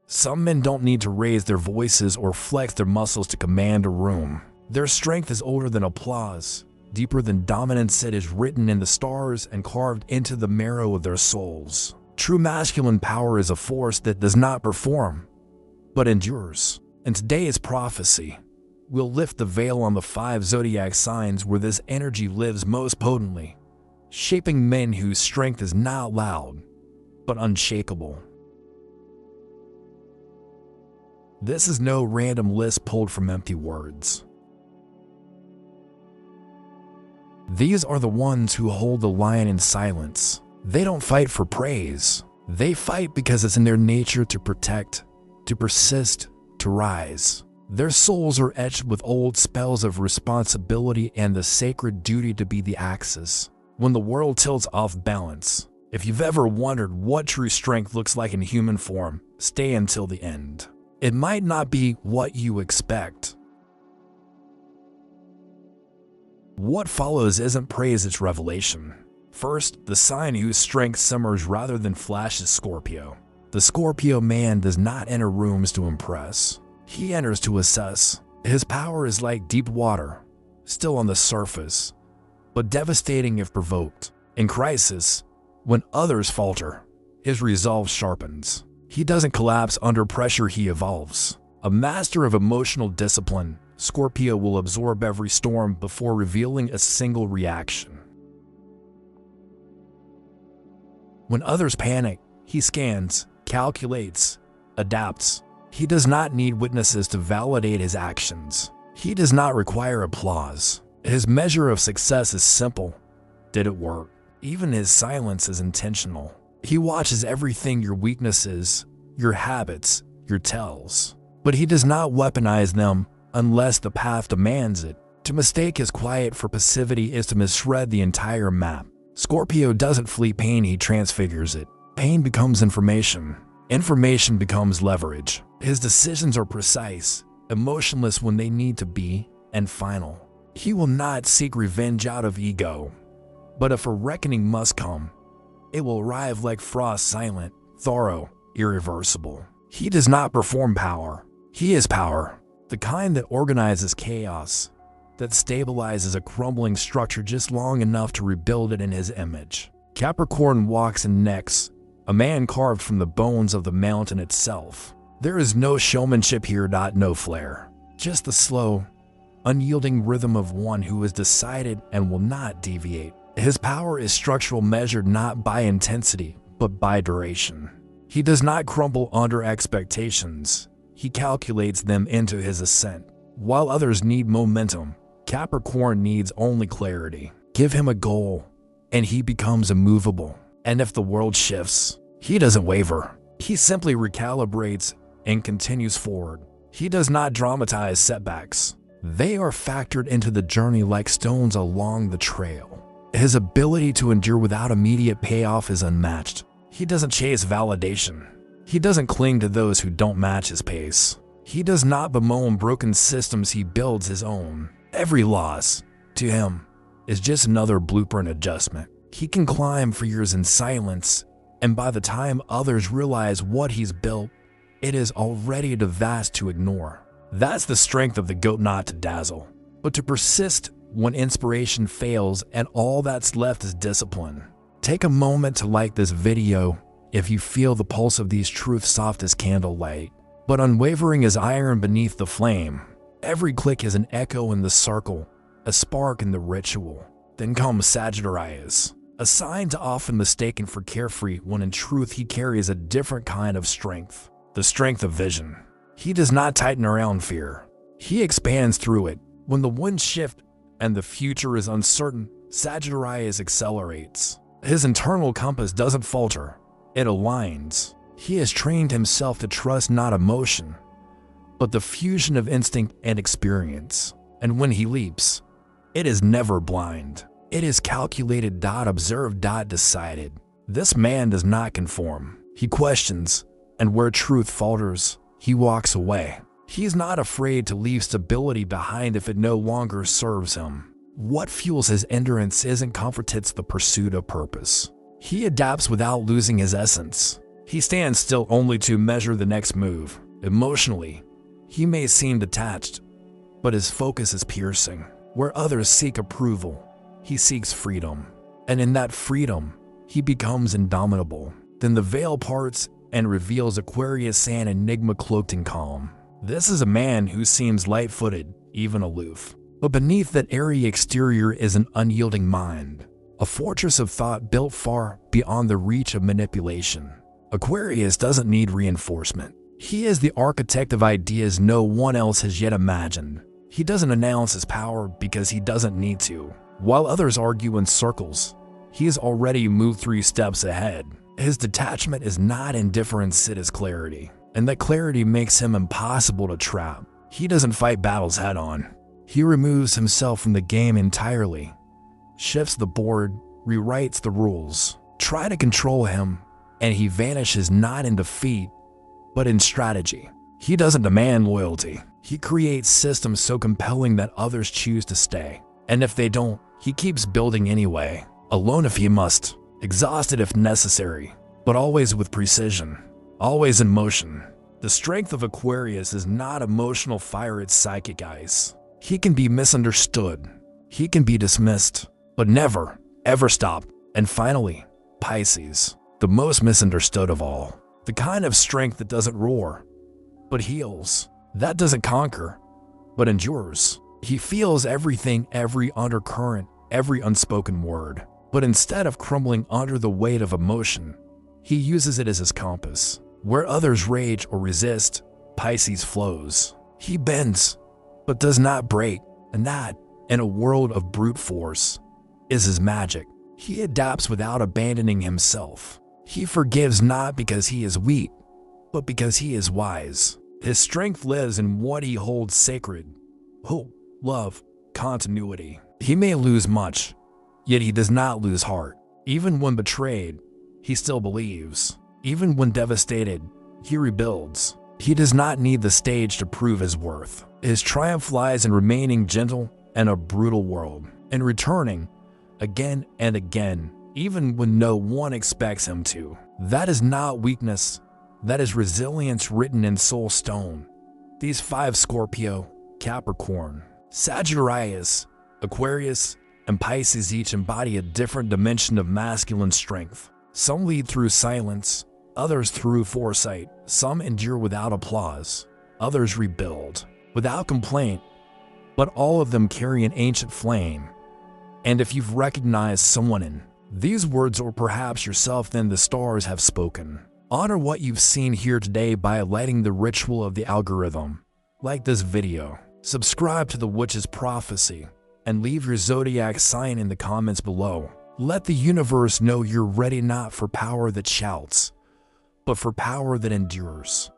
Some men don't need to raise their voices or flex their muscles to command a room. Their strength is older than applause, deeper than dominance. It is written in the stars and carved into the marrow of their souls. True masculine power is a force that does not perform, but endures. And today's prophecy will lift the veil on the 5 zodiac signs where this energy lives most potently, shaping men whose strength is not loud, but unshakable. This is no random list pulled from empty words. These are the ones who hold the lion in silence. They don't fight for praise. They fight because it's in their nature to protect, to persist, to rise. Their souls are etched with old spells of responsibility and the sacred duty to be the axis when the world tilts off balance. If you've ever wondered what true strength looks like in human form, stay until the end. It might not be what you expect. What follows isn't praise, it's revelation. First, the sign whose strength simmers rather than flashes: Scorpio. The Scorpio man does not enter rooms to impress. He enters to assess. His power is like deep water, still on the surface, but devastating if provoked. In crisis, when others falter, his resolve sharpens. He doesn't collapse under pressure, he evolves. A master of emotional discipline, Scorpio will absorb every storm before revealing a single reaction. When others panic, he scans, calculates, adapts. He does not need witnesses to validate his actions. He does not require applause. His measure of success is simple. Did it work? Even his silence is intentional. He watches everything: your weaknesses, your habits, your tells. But he does not weaponize them unless the path demands it. To mistake his quiet for passivity is to misread the entire map. Scorpio doesn't flee pain, he transfigures it. Pain becomes information. Information becomes leverage. His decisions are precise, emotionless when they need to be, and final. He will not seek revenge out of ego. But if a reckoning must come, it will arrive like frost, silent, thorough, irreversible. He does not perform power. He is power. The kind that organizes chaos, that stabilizes a crumbling structure just long enough to rebuild it in his image. Capricorn walks in necks, a man carved from the bones of the mountain itself. There is no showmanship here, no flair. Just the slow, unyielding rhythm of one who is decided and will not deviate. His power is structural, measured not by intensity, but by duration. He does not crumble under expectations. He calculates them into his ascent. While others need momentum, Capricorn needs only clarity. Give him a goal, and he becomes immovable. And if the world shifts, he doesn't waver. He simply recalibrates and continues forward. He does not dramatize setbacks. They are factored into the journey like stones along the trail. His ability to endure without immediate payoff is unmatched. He doesn't chase validation. He doesn't cling to those who don't match his pace. He does not bemoan broken systems, he builds his own. Every loss, to him, is just another blueprint adjustment. He can climb for years in silence, and by the time others realize what he's built, it is already too vast to ignore. That's the strength of the goat, not to dazzle, but to persist when inspiration fails and all that's left is discipline. Take a moment to like this video if you feel the pulse of these truths soft as candlelight, but unwavering as iron beneath the flame. Every click is an echo in the circle, a spark in the ritual. Then comes Sagittarius, a sign often mistaken for carefree when in truth he carries a different kind of strength, the strength of vision. He does not tighten around fear. He expands through it. When the winds shift and the future is uncertain, Sagittarius accelerates. His internal compass doesn't falter, it aligns. He has trained himself to trust not emotion, but the fusion of instinct and experience. And when he leaps, it is never blind. It is calculated, observed, decided. This man does not conform. He questions, and where truth falters, he walks away. He's not afraid to leave stability behind if it no longer serves him. What fuels his endurance isn't comfort, it's the pursuit of purpose. He adapts without losing his essence. He stands still only to measure the next move. Emotionally, he may seem detached, but his focus is piercing. Where others seek approval, he seeks freedom. And in that freedom, he becomes indomitable. Then the veil parts and reveals Aquarius, an enigma cloaked in calm. This is a man who seems light-footed, even aloof. But beneath that airy exterior is an unyielding mind, a fortress of thought built far beyond the reach of manipulation. Aquarius doesn't need reinforcement. He is the architect of ideas no one else has yet imagined. He doesn't announce his power because he doesn't need to. While others argue in circles, he has already moved 3 steps ahead. His detachment is not indifference, it is clarity. And that clarity makes him impossible to trap. He doesn't fight battles head-on. He removes himself from the game entirely, shifts the board, rewrites the rules. Try to control him, and he vanishes not in defeat, but in strategy. He doesn't demand loyalty. He creates systems so compelling that others choose to stay. And if they don't, he keeps building anyway, alone if he must, exhausted if necessary, but always with precision, always in motion. The strength of Aquarius is not emotional fire, it's psychic ice. He can be misunderstood, he can be dismissed, but never, ever stop. And finally, Pisces, the most misunderstood of all. The kind of strength that doesn't roar, but heals. That doesn't conquer, but endures. He feels everything, every undercurrent, every unspoken word. But instead of crumbling under the weight of emotion, he uses it as his compass. Where others rage or resist, Pisces flows. He bends, but does not break. And that, in a world of brute force, is his magic. He adapts without abandoning himself. He forgives not because he is weak, but because he is wise. His strength lives in what he holds sacred: hope, love, continuity. He may lose much, yet he does not lose heart. Even when betrayed, he still believes. Even when devastated, he rebuilds. He does not need the stage to prove his worth. His triumph lies in remaining gentle in a brutal world, and returning again and again, even when no one expects him to. That is not weakness, that is resilience written in soul stone. These 5 Scorpio, Capricorn, Sagittarius, Aquarius, and Pisces each embody a different dimension of masculine strength. Some lead through silence, others through foresight. Some endure without applause, others rebuild without complaint, but all of them carry an ancient flame. And if you've recognized someone in these words, or perhaps yourself, then the stars have spoken. Honor what you've seen here today by lighting the ritual of the algorithm. Like this video, subscribe to the Witch's Prophecy, and leave your zodiac sign in the comments below. Let the universe know you're ready, not for power that shouts, but for power that endures.